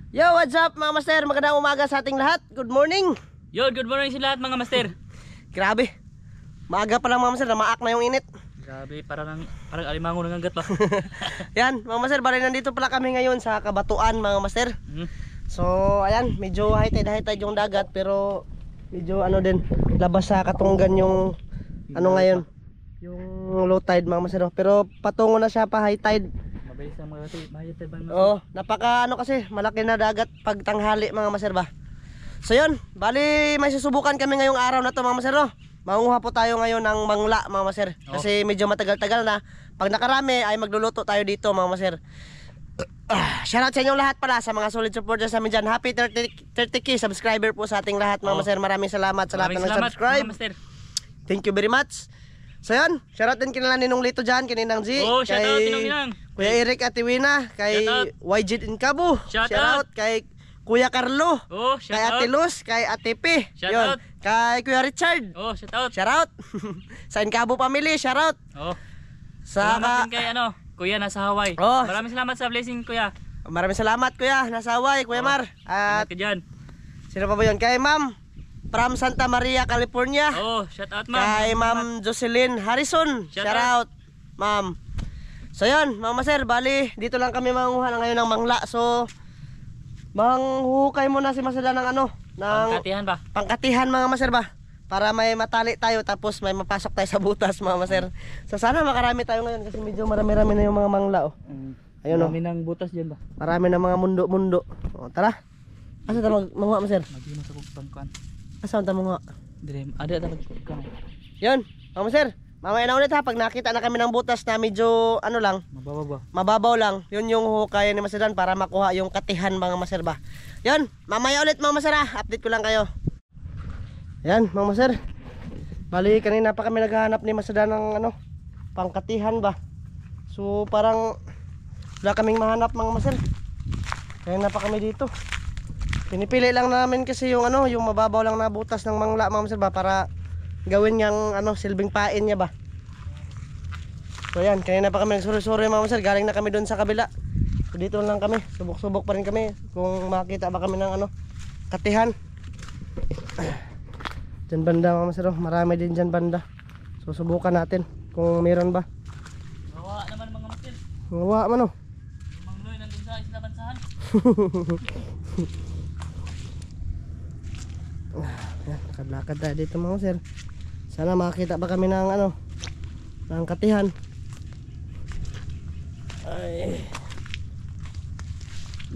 Yo, what's up mga master? Magandang umaga sa ating lahat. Good morning. Yo, good morning sa lahat mga master. Grabe. Maaga pa lang mga master, namaak na yung init. Grabe, parang alimango ng agat ba? Yan, mga master, bali nandito pala kami ngayon sa Kabatuan mga master. So, ayan, medyo high tide yung dagat pero medyo ano din, labas sa Katunggan yung ano ngayon, yung low tide mga master. Pero patungo na siya pa high tide. Mabilis ang mga mahitid ba? Oo, napaka ano kasi, malaki na dagat pag tanghali mga master ba. So yun, bali may susubukan kami ngayong araw na to mga maser, no? Mangunguha po tayo ngayon ng mangla mga maser. Kasi medyo matagal-tagal na. Pag nakarami ay magluluto tayo dito mga maser. Shoutout sa inyong lahat pala sa mga solid supporters sa amin dyan. Happy 30k subscriber po sa ating lahat mga maser. Maraming salamat sa lahat ng nag-subscribe. Thank you very much. So yun, shoutout din kinala Ninong Lito dyan, kininang G. Shoutout Ninong. Kuya Eric at Iwina, kay YG Incabu. Shoutout kay Kuya Carlo, kay Ate Luz, kay Ate P, yun, kay Kuya Richard. Shoutout. Sa Incabu family, shoutout. Salamat din kay Kuya nasa Hawaii. Maraming salamat sa blessing Kuya. Maraming salamat Kuya, nasa Hawaii, Kuya Mar. At sino pa ba yun? Kay Ma'am from Santa Maria, California. Shoutout Ma'am. Kay Ma'am Jocelyn Harrison. Shoutout, Ma'am. So yun, mga maser, bali dito lang kami manguha na ngayon ng mangla. So manghuhukay muna si Masada ng ng pangkatihan ba? Pangkatihan mga maser ba? Para may matali tayo tapos may mapasok tayo sa butas mga maser. So sana makarami tayo ngayon kasi medyo marami-rami na yung mga mangla Ayun marami ng butas diyan ba? Marami na mga mundo-mundo. Tara. Asa ta manguha maser? Magimo sa pangkuan. Asa ta manguha? Dire, ada ta magkuan. Yun, mga maser. Mamaya na ulit ha, pag nakita na kami ng butas na medyo lang, mababaw lang, yun yung hukayan ni Maseran para makuha yung katihan mga maser ba. Yun, mamaya ulit mga maser ha, update ko lang kayo. Yan mga maser, bali kanina pa kami naghahanap ni Maseran ng pangkatihan ba. So parang wala kaming mahanap mga maser, kaya na pa kami dito. Pinipili lang namin kasi yung yung mababaw lang na butas ng mangla mga maser ba, para gawin niyang silbing pain niya ba. So yan, kanina pa kami nagsuri-suri mga maser, galing na kami doon sa kabila. So dito lang kami, subok-subok pa rin kami kung makita ba kami ng katihan. Diyan banda mga maser, marami din diyan banda. So subukan natin kung meron ba. Gawa naman mga maser. Gawa man Mangloy nandun sa isla bansahan. Yan, lakad tayo dito mga maser. Sana makita ba kami ng ng katihan. Ay.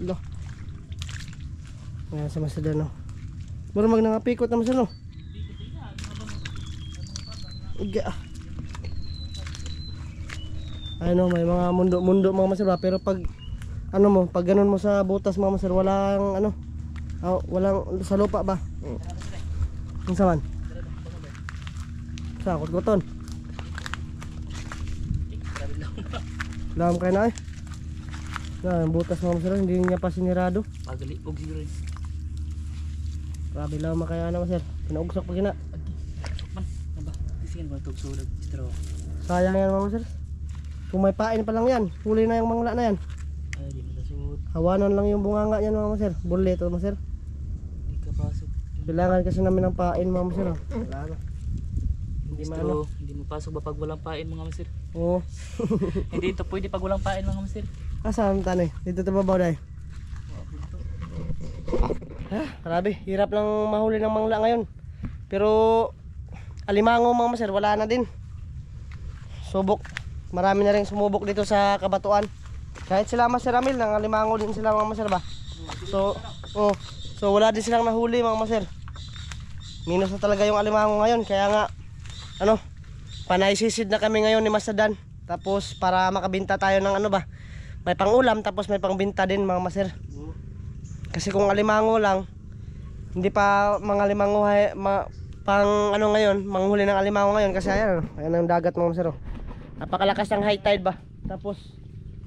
Lo. Ayan sa Masada Mura magnangapikot na Masada Iga. Ano, may mga mundo mga Masada, pero pag pag ganun mo sa butas mga Masada, walang walang sa lupa ba? Ang saman? Sa kot-koton. Lam kayo na ang butas mga maser, hindi niya pa sinirado. Pagalipog siguro. Grabe lang makaya maser. Pinaugsok pa gina. Man, ba? Isin mo tug sulag straw. Sayang yan mga maser. Kung may pain pa lang yan, huli na yung mangla na yan. Ay, di matasud. Hawanon lang yung bunganga yan mga maser. Bullet maser. Di ka pasok. Kailangan kasi namin ng pain mga maser. Wala na. Hindi mo pasok ba pag walang pain mga maser? Oo. Hindi ito pwede pag walang pain mga maser. Saan tanay? Dito tababaw dahil. Grabe, hirap lang mahuli ng mangla ngayon. Pero alimango mga maser, wala na din. Subok. Marami na rin sumubok dito sa Kabatuan. Kahit sila Maser Amil, nang alimango din sila mga maser ba. So wala din silang nahuli mga maser. Minus na talaga yung alimango ngayon, kaya nga panay sisid na kami ngayon ni Masadan. Tapos para makabinta tayo ng may pangulam tapos may pangbinta din mga maser. Kasi kung alimango lang, hindi pa mga alimango ngayon, manghuli ng alimango ngayon kasi ayan ang dagat mga maser. Napakalakas ng high tide ba. Tapos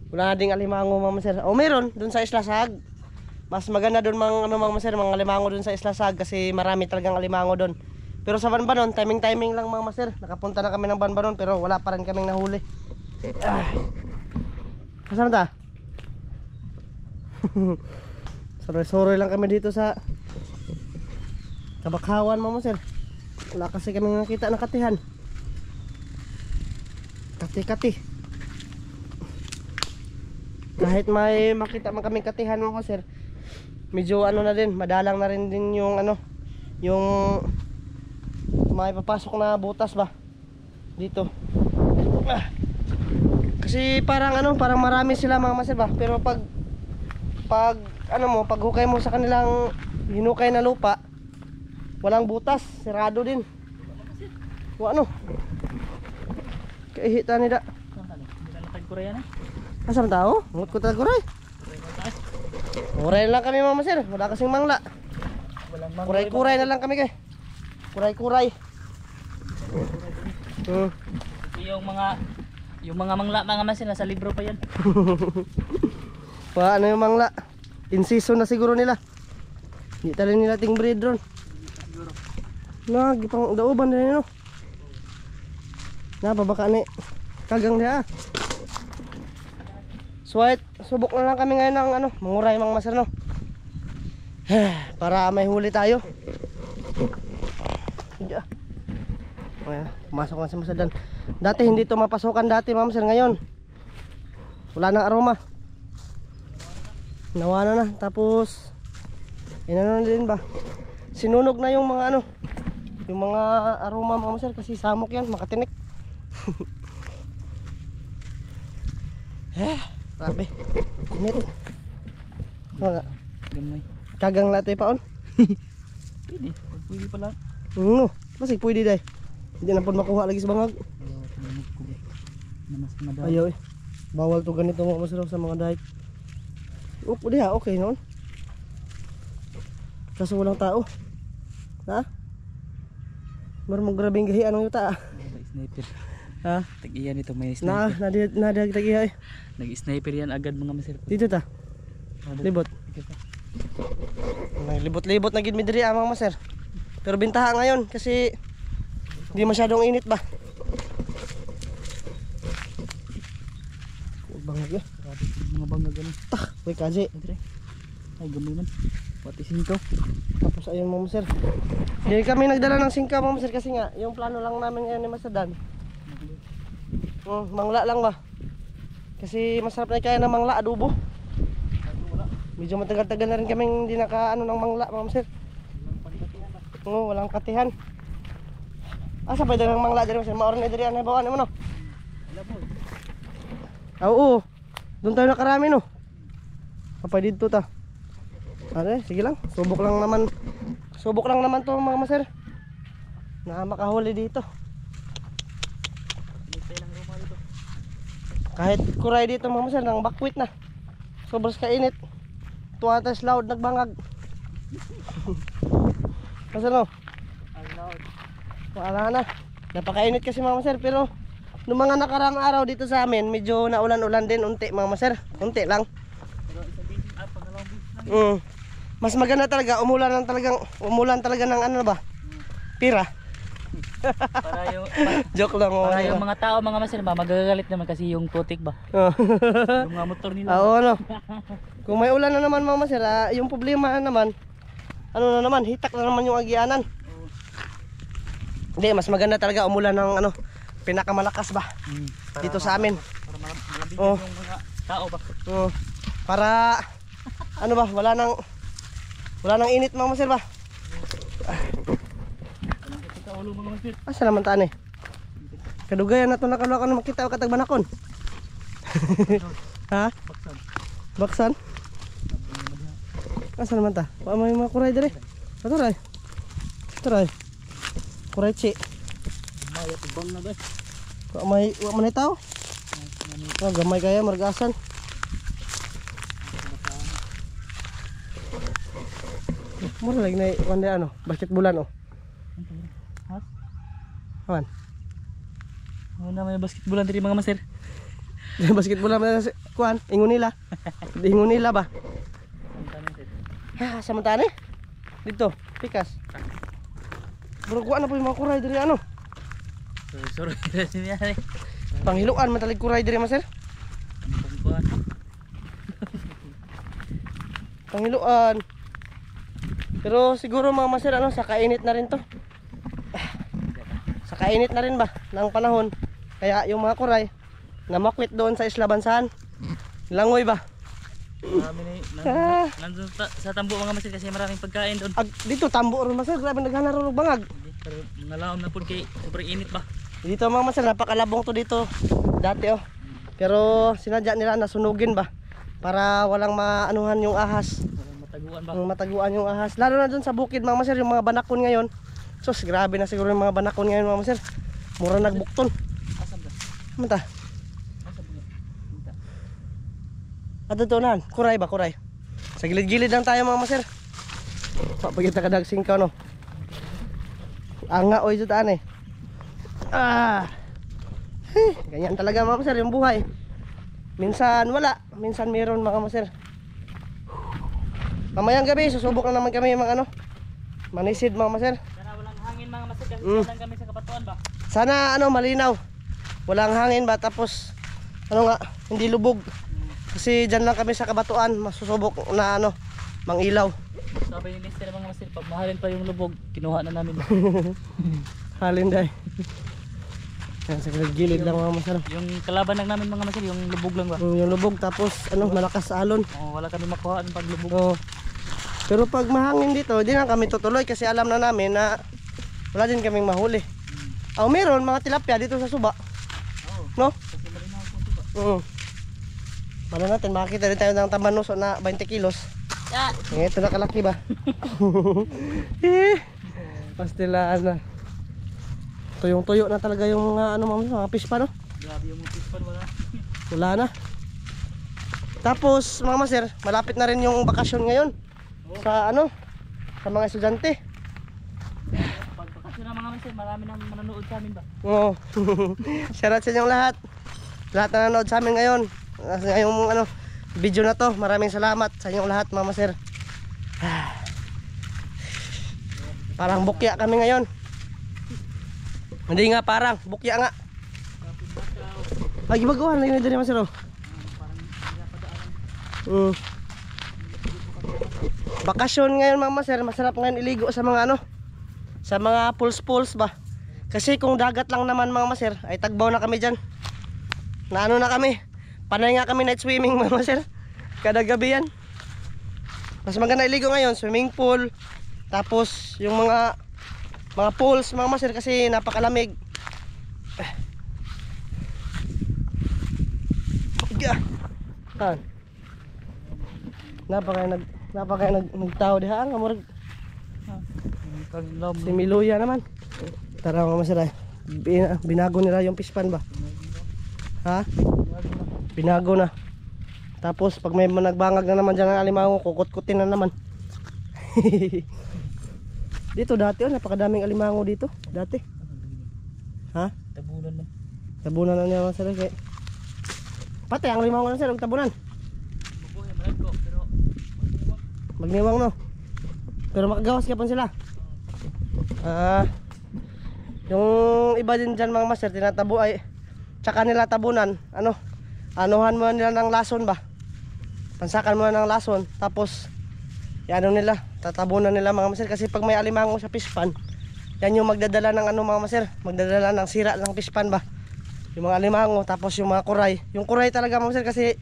wala na ding alimango mga maser. Meron dun sa Isla Sag. Mas maganda dun mga maser, mga alimango dun sa Isla Sag kasi marami talagang alimango dun. Pero sa Banbanon, timing lang mga master. Nakapunta na kami ng Banbanon pero wala pa rin kaming nahuli. Kasama ta? Soroy-soroy lang kami dito sa Kabakhawan mga master. Wala kasi kami nakita ng katihan. Kati-kati. Kahit may makita man kaming katihan mga master, medyo ano na din, madalang na rin din yung ano, yung may papasok na butas ba dito. Kasi parang ano, parang marami sila mga master ba, pero pag ano mo, pag hukay mo sa kanilang hinukay na lupa, walang butas, sirado din. O ano? Kaihita ni da. Asam tao? Ngut ko taguray. Kuray lang kami mga master, wala kasing mangla. Kuray-kuray na lang kami kay. Kuray-kuray. Yung mga mangla mga master nasa libro pa yan. Ano yung mangla? In season na siguro nila. Hindi tali nila ting breed ron. Gipang dauban din no. Baka ni kagang dia. Swipe, subok na lang kami ngayon ng ano, manguray mga master no. Para may huli tayo. Pumasok na si Masadan. Dati hindi to mapasukan dati mga master, ngayon wala nang aroma. Nawana na, tapos inano na din ba, sinunog na yung mga ano, yung mga aroma mga master, kasi samok yan, makatinik. Grabe init. Wala kagang latte paon. Pwede pala. Masig pwede day. Hindi na po makuha lagi sa bangag. Ayaw eh, bawal to ganito mga master sa mga diet. Pwede ha, okay noon. Kaso walang tao. Ha? Marmong grabing gahian ng yuta. Sniper. Ha? Tag-iyan ito, may sniper. Nadag tag-iya eh. Nag-sniper yan agad mga master. Dito ta. Libot. Libot-libot na gid mi diri mga master. Pero bintaha ngayon kasi hindi masyadong init ba. Bangag eh. Mga bangag ano. Uy kaji. Ay gamay man. Pati singko. Tapos ayun mga master. Hindi kami nagdala ng singka mga master kasi nga yung plano lang namin ngayon ni Masadan. Mangla lang ba. Kasi masarap na kaya ng mangla, adobo. Medyo matagal-tagal na rin kaming hindi naka ano ng mangla mga master. Walang katihan. Asa pa ng mangla diri master? Maoran na diri ana bawaan mo no. Oo. Doon tayo nakarami no. Apa dito ta? Sige lang. Subok lang naman. Subok lang naman to mga master. Na makahuli dito. Kahit kuray dito mga master nang bakwit na. Sobras kainit. Tuwatas loud nagbangag. Master no? Loud. Wala na. Napakainit kasi mga master, pero nung mga nakarang araw dito sa amin, medyo naulan-ulan din unti mga master. Unti lang. Mas maganda talaga umulan talaga ng ano ba? Pira. Para yung joke lang para yung mga tao mga master ba magagalit naman kasi yung putik ba. Yung mga motor nila. Oo no. Kung may ulan na naman mga master, yung problema naman ano na naman, hitak na naman yung agyanan. Hindi, mas maganda talaga umulan ng ano, pinakamalakas ba? Dito sa amin. Para malambing yung mga tao ba? Para ano ba, wala nang init mga master ba? Asa naman taan eh. Kadugayan na ito nakaluwa ka na makita o katagbanakon. Ha? Baksan? Asa naman ta? May mga kuray dire. Ito ray. Kuray chi. May tubang na ba? May tao? Gamay kaya margasan. Mura lagi na wanda ano, basketbulan oh. Awan. Na may basketbulan diri mga master. Basketbulan na kuan, ingon nila. Ingon nila ba? Samantana eh. Dito, pikas. Bro, kuan na po yung mga kuray diri ano. Sorry, sini ani. Panghiluan matalig kuray diri master. Panghiluan. Pero siguro mga master, ano, sa kainit na rin to. Sa kainit na rin ba ng panahon. Kaya yung mga kuray namakwit doon sa Isla Bansahan. Langoy ba? Nandun sa tambo mga master kasi maraming pagkain doon. Dito tambo ron master, grabe naghanaro ng bangag. Pero ngalawom na po kay sobrang init ba. Dito mga master, napakalabong to dito dati oh. Pero sinadya nila na sunugin ba para walang maanuhan yung ahas. Mataguan ba? Mataguan yung ahas. Lalo na dun sa bukid mga master, yung mga banakon ngayon. Sus, grabe na siguro yung mga banakon ngayon mga master. Mura nagbukton. Asam ba? Manta. Asam ba? At ito na, kuray ba, kuray. Sa gilid-gilid lang tayo mga master. Papagita ka dagsing ka no. Anga oy jutaan eh. Ganyan talaga mga master yung buhay. Minsan wala, minsan meron mga master. Mamayang gabi susubok na naman kami mga ano, manisid mga master. Sana walang hangin mga master kasi lang kami sa Kabatuan ba. Sana ano malinaw. Walang hangin ba tapos ano nga hindi lubog. Kasi diyan lang kami sa Kabatuan, masusubok na ano, mangilaw. Sabi ni Mister mga master, pag mahalin pa yung lubog, kinuha na namin. Halin dai. Yan sa gilid lang mga master. Yung kalaban lang namin mga master, yung lubog lang ba. Yung lubog tapos ano malakas sa alon. Wala kami makuha ng paglubog. Oo. Pero pag mahangin dito, di na kami tutuloy kasi alam na namin na wala din kaming mahuli. Meron mga tilapia dito sa suba. No? Kasi malinaw po suba. Paano natin makakita rin tayo ng tambanuso na 20 kilos. Ito na kalaki ba? Pastilaan na. Tuyong-tuyo na talaga yung mga ano mga fish pa no? Grabe yung fish pa wala. Wala na. Tapos mga master, malapit na rin yung bakasyon ngayon. Sa ano? Sa mga estudyante. Pag bakasyon na mga master, marami nang manonood sa amin ba? Oo. Shoutout sa inyong lahat. Lahat na nanonood sa amin ngayon. Ngayong ano, video na to. Maraming salamat sa inyong lahat mga master. Parang bukya kami ngayon. Hindi nga parang, bukya nga. Ay, baguhan na yun din master oh. Bakasyon ngayon mga master, masarap ngayon iligo sa mga ano, sa mga pools ba. Kasi kung dagat lang naman mga master, ay tagbaw na kami dyan. Na ano na kami, panay nga kami night swimming mga master. Kada gabi yan. Mas maganda iligo ngayon, swimming pool. Tapos yung mga pools mga master kasi napakalamig. Napakaya nagtao diha ang amurag. Si Miluya naman. Tara mga master, binago nila yung pispan ba? Ha? Binago na. Tapos pag may nagbangag na naman dyan ng alimango, kukut-kutin na naman. Dito dati napakadaming alimango dito dati. Ha? Tabunan man. Tabunan na niya mga sir. Pati ang alimango na sir, tabunan. Mabuhay man ko pero magniwang no. Pero makagawas ka pa sila. Yung iba din dyan mga master, tinatabo ay tsaka nila tabunan. Anuhan mo nila ng lason ba? Pansakan mo ng lason. Tapos ano nila, tatabunan nila mga master. Kasi pag may alimango sa pispan, yan yung magdadala ng mga master, magdadala ng sira ng pispan ba? Yung mga alimango, tapos yung mga kuray. Yung kuray talaga mga master kasi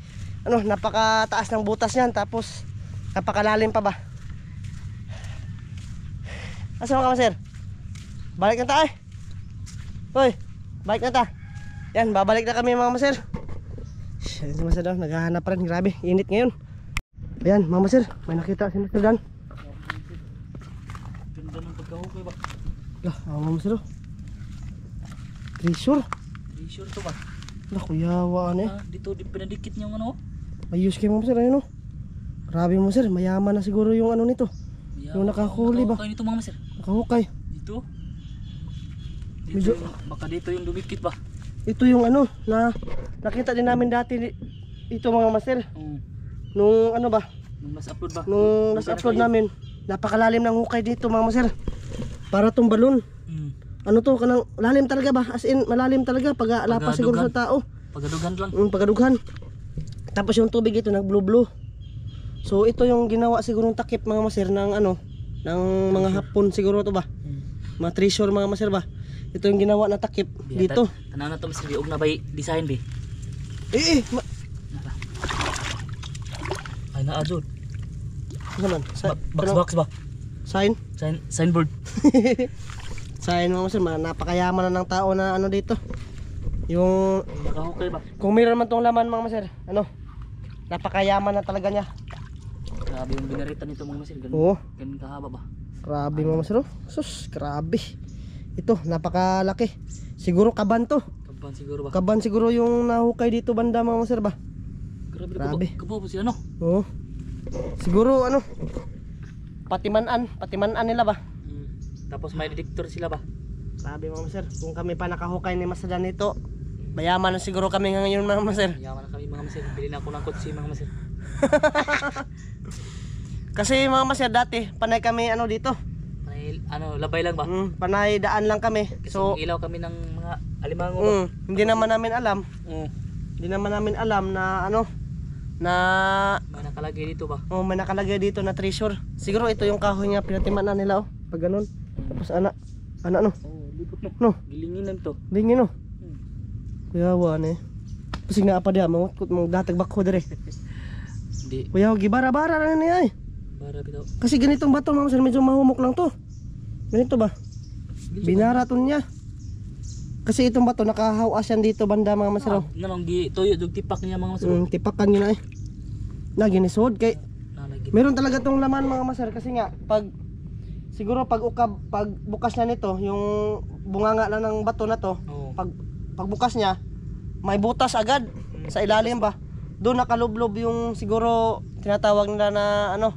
napakataas ng butas niyan. Tapos napakalalim pa ba? Asa mga master? Balik na tayo. Hoy, balik na ta. Yan, babalik na kami mga master. Ayan si Master Dan, naghahanap pa rin. Grabe, init ngayon. Ayan mga master, may nakita si Master Dan. ganda ng pagkahukay ba? Mga master treasure. Treasure to ba? Kuyawa Dito pinadikit niyong ano? Ayos kayo mga master, ayun oh. Grabe mga master, mayaman na siguro yung nito. Yung nakahuli ba? Nakahukay nito mga master. Nakahukay. Dito? Medyo, baka dito yung dumikit ba? ito yung na nakita din namin dati ito mga master. Nung ba? Nung last upload ba? Nung last upload namin, napakalalim ng hukay dito mga master. Para tong balon. Kanang lalim talaga ba? As in malalim talaga pag lapas siguro sa tao. Pagadughan lang. Pagadughan. Tapos yung tubig ito nag blue. So ito yung ginawa siguro ng takip mga master ng ano, ng mga Hapon siguro to ba? Mga treasure mga master ba? Ito yung ginawa na takip dito. Tanaw na to Mr. Biog na ba design be? Ay na adjud. Ano man? Box ba? Sign? Signboard. Sign mga master, napakayaman na ng tao na ano dito. Yung Nakahukay ba? kung meron man tong laman mga master, ano? Napakayaman na talaga niya. Grabe yung binaritan nito mga masin. Oo. Ganun kahaba ba? Grabe mga master. Sus, grabe. Ito, napakalaki. Siguro kaban to. Kaban siguro ba? Kaban siguro yung nahukay dito banda mga master ba? Grabe. Kabaw po siya no? Oo. Siguro ano? Patimanan nila ba? Tapos may detector sila ba? Grabe mga master. Kung kami pa nakahukay ni Master nito, mayaman na siguro kami ngayon mga master. Yaman na kami mga masin. Bili na ako ng kotse mga masin. Kasi mga master dati, panay kami ano dito. Panay, labay lang ba? Panay daan lang kami. Kasi So, ilaw kami ng mga alimango ba? hindi naman namin alam. Hindi naman namin alam na ano, na May nakalagay dito ba? may nakalagay dito na treasure. Siguro ito yung kahoy nga pinatimanan nila pag ganun. Tapos anak no. Lipot no. No, Gilingin lang to. dingin no. Kuyawa na eh. Pasig na pa diya, mangutkot mong datag bakho dire. Hindi. Kuyawa, gibara-bara na niya eh. Para bitaw. Kasi ganitong bato mga sir, medyo mahumok lang to. Ganito ba? Binaraton niya. Kasi itong bato nakahawas yan dito banda mga masero. Nanong tuyo dug tipak niya mga masin. Tipakan nyo na eh. Na ginisod kay Nalagay. meron talaga tong laman mga maser kasi nga pag siguro pag bukas na nito yung bunganga lang ng bato na to, pag bukas niya may butas agad sa ilalim ba. Doon nakalublob yung siguro tinatawag nila na ano,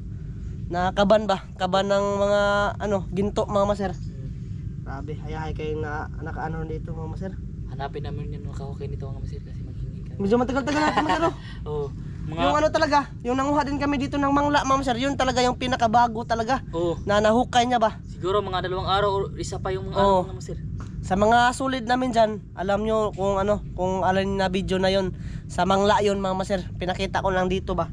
na kaban ba? Kaban ng mga ano, ginto mga maser. Grabe, hayahay kayo na nakaano dito mga maser. Hanapin namin yung nakahukay nito mga masin kasi maghingi kami. Medyo matagal-tagal na maser. Oo. Yung ano talaga, yung nanguha din kami dito ng mangla mga maser, yun talaga yung pinakabago talaga. Na nahukay niya ba? Siguro mga 2 araw o isa pa yung mga mga masin. Sa mga sulit namin dyan, alam nyo kung ano, kung alin na video na yon sa mangla yon mga maser, pinakita ko lang dito ba.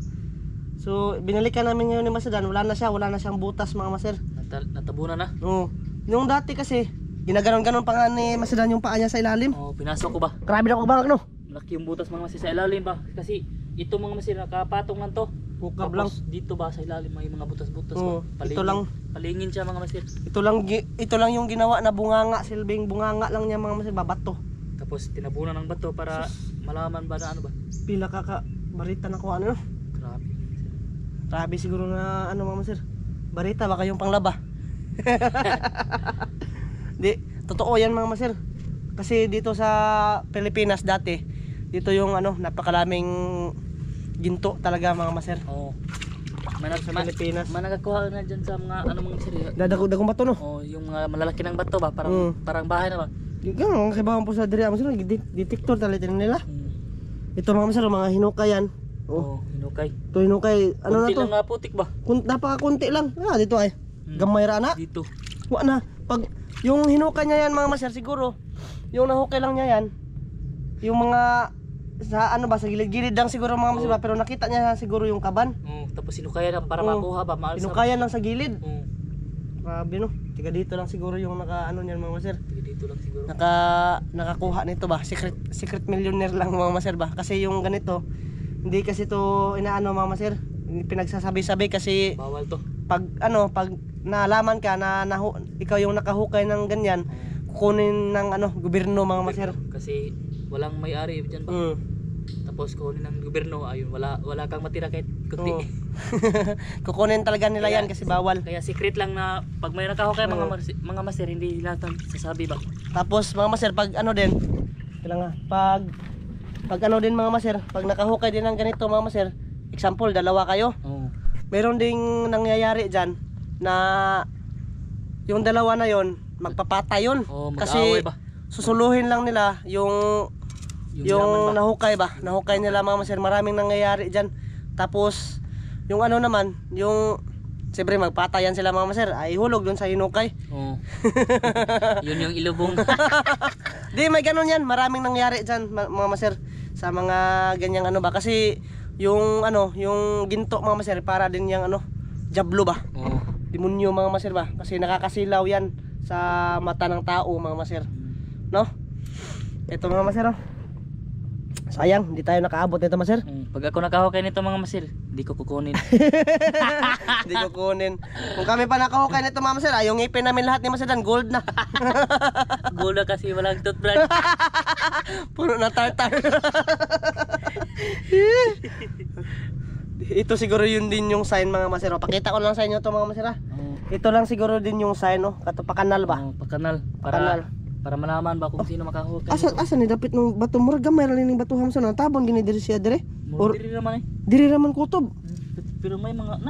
So binalikan namin ngayon ni Master Dan, wala na siyang butas mga maser. Natabunan na? Oo. Yung dati kasi, ginaganon-ganon pa nga ni Master Dan yung paa niya sa ilalim. Pinasok ko ba? Grabe na ko bangak no? Laki yung butas mga masin sa ilalim ba? Kasi ito mga masin nakapatong lang to. Hukab lang. Dito ba sa ilalim may mga butas-butas Oo, ba? ito lang. Palingin siya mga masin. Ito lang yung ginawa na bunganga, silbing bunganga lang niya mga maser, babato. Tapos tinabunan ng bato para malaman ba na ano ba? Pila ka barita na ko ano no? Grabe. Grabe siguro na ano mga maser. Barita baka yung panglaba. Di, totoo yan mga maser. Kasi dito sa Pilipinas dati, dito yung ano, napakalaming ginto talaga mga maser. Oo. Sa Pilipinas. Managakuha na dyan sa mga ano mga sir. Dagong bato no? Yung mga malalaki ng bato ba? Parang bahay na ba? Yung kaibahan po sa diri maser, detector talaga nila. Ito mga maser, mga hinukayan. Hinukay. Ito hinukay, ano na Kunti to? lang nga putik ba? Napakakunti lang. Dito ay. Gamay ra na. Dito. Wa na. Pag yung hinukay niya yan mga maser, siguro yung nahukay lang niya yan, yung mga sa ano ba, sa gilid-gilid lang siguro mga maser, pero nakita niya siguro yung kaban. Tapos sinukayan lang para makuha ba? Hinukayan lang sa gilid. Grabe no. Tiga dito lang siguro yung naka ano niyan mga maser. Tiga dito lang siguro. Nakakuha nito ba? Secret millionaire lang mga maser ba? Kasi yung ganito, hindi kasi to inaano mga maser. Pinagsasabi-sabi kasi bawal to. Pag nalaman ka na ikaw yung nakahukay ng ganyan, kukunin ng ano, gobyerno mga maser. Kasi walang may-ari diyan ba? Tapos kukunin ng gobyerno, ayun, wala kang matira kahit kunti. Kukunin talaga nila yan kasi bawal. Kaya secret lang na pag may nakahukay mga maser, hindi lahat sasabi ba? Tapos mga maser, pag ano din, pag ano din mga maser, pag nakahukay din ng ganito mga maser, example, dalawa kayo. Meron ding nangyayari dyan na yung dalawa na yon magpapatay yun. Kasi ba? susuluhin lang nila yung nahukay ba? Nahukay nila mga maser, maraming nangyayari dyan. Tapos yung ano naman, yung siyempre magpatayan sila mga maser, ay hulog dun sa hinukay. Yun yung ilubong. Di, may ganun yan, maraming nangyari dyan mga maser sa mga ganyang ano ba, kasi yung ano, yung ginto mga maser, para din yung ano, jablo ba? Oo. Demonyo mga maser ba? Kasi nakakasilaw yan sa mata ng tao mga maser. No? Ito mga maser oh. Sayang, hindi tayo nakaabot nito maser. Pag ako nakahukay nito mga masil, di ko kukunin. Hindi ko kunin. Kung kami pa nakahukay nito mga maser, yung ngipin namin lahat ni maser dan gold na. Gula kasi walang toothbrush. Puno na tartar. Ito siguro yun din yung sign mga maser. Oh. Pakita ko lang sa inyo to mga maser. Ito lang siguro din yung sign oh. Kato pakanal ba? Pakanal. Pakanal. Para malaman ba kung sino makahukay. Asa ni dapit ng bato murag gamay ra ning bato hamsa na tabon gini diri siya dire. Or diri naman eh. Diri raman kutob. Pero may mga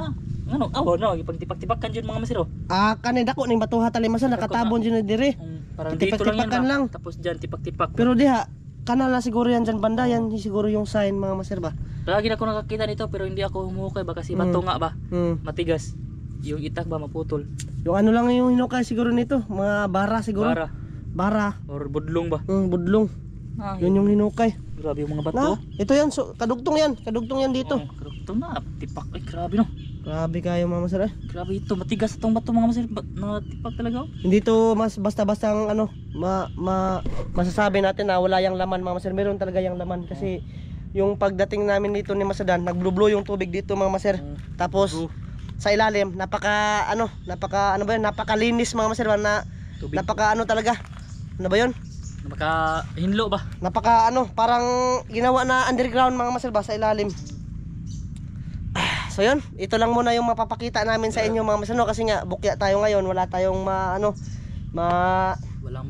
ano, no, ipagtipak-tipakan jud mga masiro. Kani dako ning bato hatali masa nakatabon jud diri. Parang dito lang yan lang. Tapos diyan tipak-tipak. Pero diha kanal na siguro yan dyan banda yan siguro yung sign mga maser ba. Lagi na ako nakakita nito pero hindi ako humukay ba kasi bato nga ba. Matigas. Yung itak ba maputol. Yung ano lang yung hinukay siguro nito, mga bara siguro. Bara or budlong ba? Budlong. Yun yung hinukay. Grabe yung mga bato. Ito yan, so, kadugtong yan dito. Kadugtong na, tipak. Ay, grabe no. Grabe kayo mga maser. Grabe ito, matigas itong bato mga maser. Tipak talaga oh. Hindi to mas basta-basta ano, masasabi natin na wala yang laman mga maser. Meron talaga yang laman kasi yung pagdating namin dito ni Masadan, nag-blue yung tubig dito mga maser. Tapos sa ilalim, napakalinis mga maser na tubig. Talaga. Ano ba 'yon? Hinlo ba? Parang ginawa na underground mga maser ba sa ilalim. So 'yun, ito lang muna yung mapapakita namin sa inyo mga maser kasi nga bukya tayo ngayon, wala tayong walang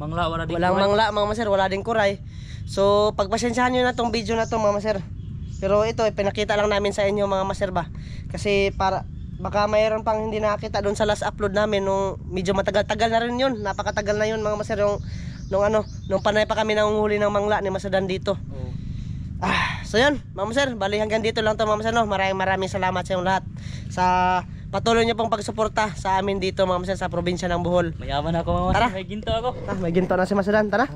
mangla mga maser, wala ding kuray. So pagpasensyahan niyo na tong video na to mga maser. Pero ito pinakita lang namin sa inyo mga maser ba. Kasi baka mayroon pang hindi nakakita doon sa last upload namin nung medyo matagal-tagal na rin yun. Napakatagal na yun mga maser nung panay pa kami nangunghuli ng mangla ni Masadan dito. So yun mga maser, bali hanggang dito lang to mga maser no. Maraming salamat sa inyong lahat sa patuloy niyo pong pagsuporta sa amin dito mga maser sa probinsya ng Bohol. Mayaman ako mga maser, may ginto ako. May ginto na si Masadan, tara.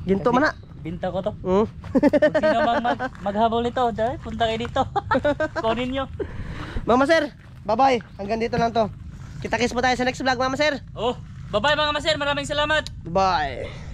Ginto man na. Binta ko to. Kung sino bang maghabol nito, punta kayo dito. Kunin nyo. Mga maser, bye-bye. Hanggang dito lang to. Kita-kits po tayo sa next vlog mga maser. Bye-bye mga maser. Maraming salamat. Bye.